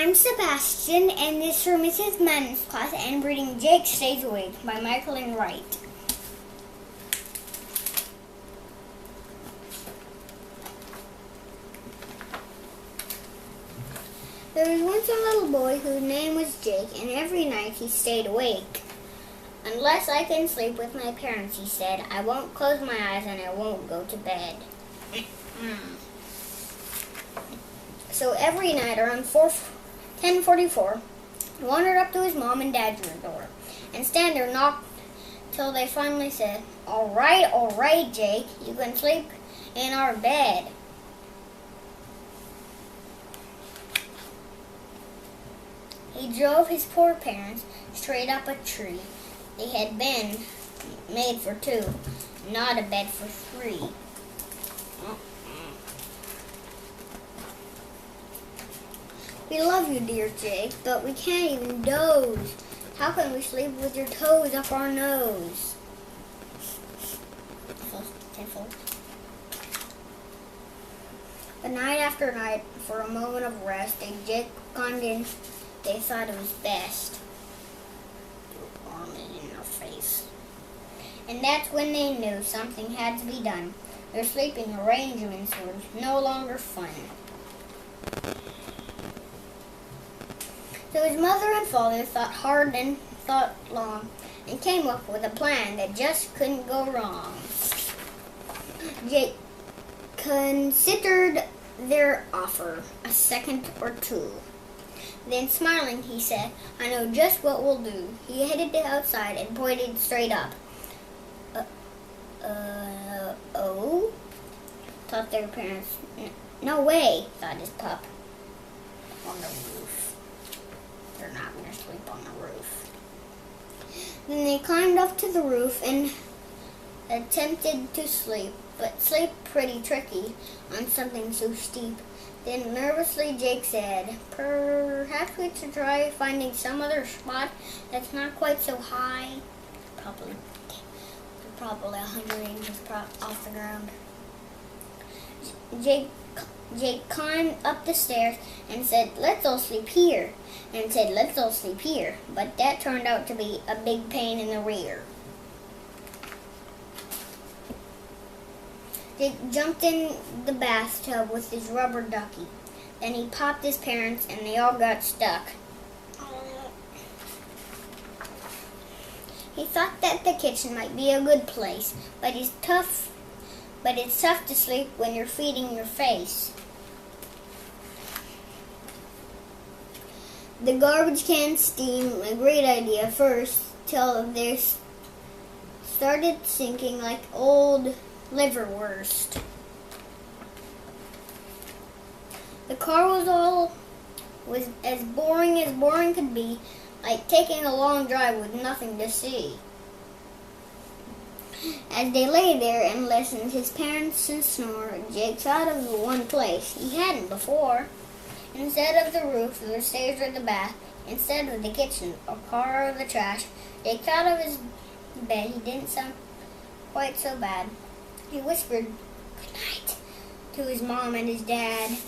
I'm Sebastian, and this room is his Mann's class, and reading Jake Stays Awake by Michael and Wright. There was once a little boy whose name was Jake, and every night he stayed awake. Unless I can sleep with my parents, he said, I won't close my eyes and I won't go to bed. So every night around 10:44, he wandered up to his mom and dad's room door and stand there knocked till they finally said, all right, Jake, you can sleep in our bed. He drove his poor parents straight up a tree. They had been made for two, not a bed for three. We love you, dear Jake, but we can't even doze. How can we sleep with your toes up our nose? But night after night, for a moment of rest, Jake climbed in. They thought it was best. Arm in their face. And that's when they knew something had to be done. Their sleeping arrangements were no longer fun. So his mother and father thought hard and thought long and came up with a plan that just couldn't go wrong. Jake considered their offer a second or two. Then, smiling, he said, I know just what we'll do. He headed outside and pointed straight up. Oh? Thought their parents. No way, thought his pup. On the roof. They're not going to sleep on the roof. Then they climbed up to the roof and attempted to sleep, but sleep pretty tricky on something so steep. Then nervously Jake said, perhaps we should try finding some other spot that's not quite so high. Probably 100 inches off the ground. Jake climbed up the stairs and said, let's all sleep here. But that turned out to be a big pain in the rear. Jake jumped in the bathtub with his rubber ducky. Then he popped his parents and they all got stuck. He thought that the kitchen might be a good place, but it's tough to sleep when you're feeding your face. The garbage can steam, a great idea first, till they started sinking like old liverwurst. The car was as boring could be, like taking a long drive with nothing to see. As they lay there and listened to his parents snore, Jake thought of the one place he hadn't before. Instead of the roof, the stairs, or the bath, instead of the kitchen, or car, or the trash, Jake thought of his bed. He didn't sound quite so bad. He whispered, good night, to his mom and his dad.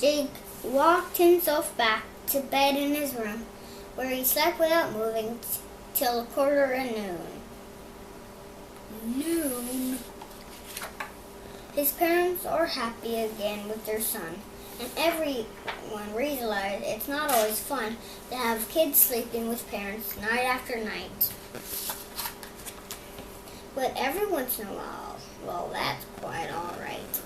Jake walked himself back to bed in his room, where he slept without moving till 12:45 noon. His parents are happy again with their son, and everyone realized it's not always fun to have kids sleeping with parents night after night. But every once in a while, well, that's quite all right.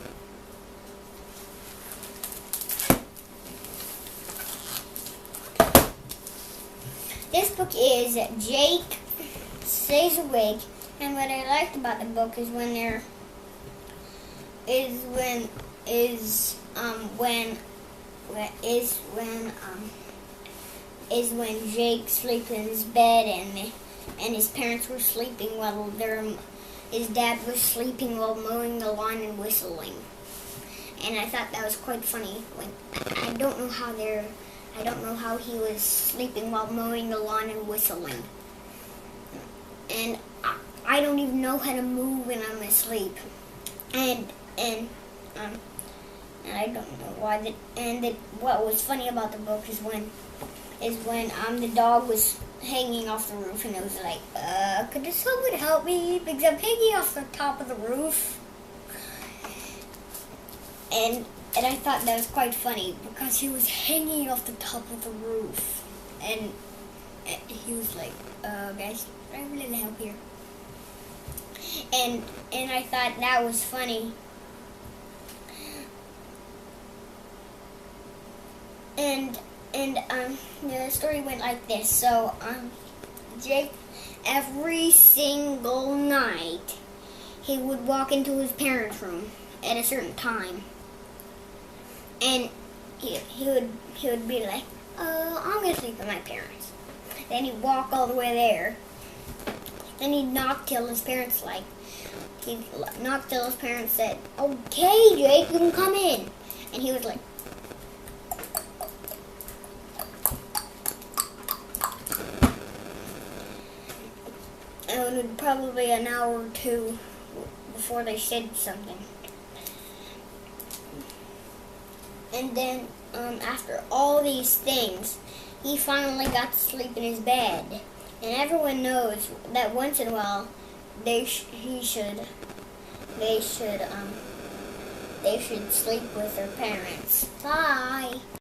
This book is Jake Stays Awake, and what I liked about the book is when Jake sleeps in his bed and his parents were sleeping while his dad was sleeping while mowing the lawn and whistling. And I thought that was quite funny. I don't know how they're I don't know how he was sleeping while mowing the lawn and whistling. And I don't even know how to move when I'm asleep. And I don't know why. What was funny about the book is when the dog was hanging off the roof, and it was like, could someone help me? Because I'm hanging off the top of the roof. And I thought that was quite funny because he was hanging off the top of the roof, and he was like, guys, I have a little help here. And I thought that was funny. And the story went like this. So Jake, every single night, he would walk into his parents' room at a certain time, and he would be like, I'm gonna sleep with my parents. Then he'd walk all the way there. Then he'd knock till his parents said, okay, Jake, you can come in. And he was like, and it would probably an hour or two before they said something. And then after all these things, he finally got to sleep in his bed. And everyone knows that once in a while they should sleep with their parents. Bye.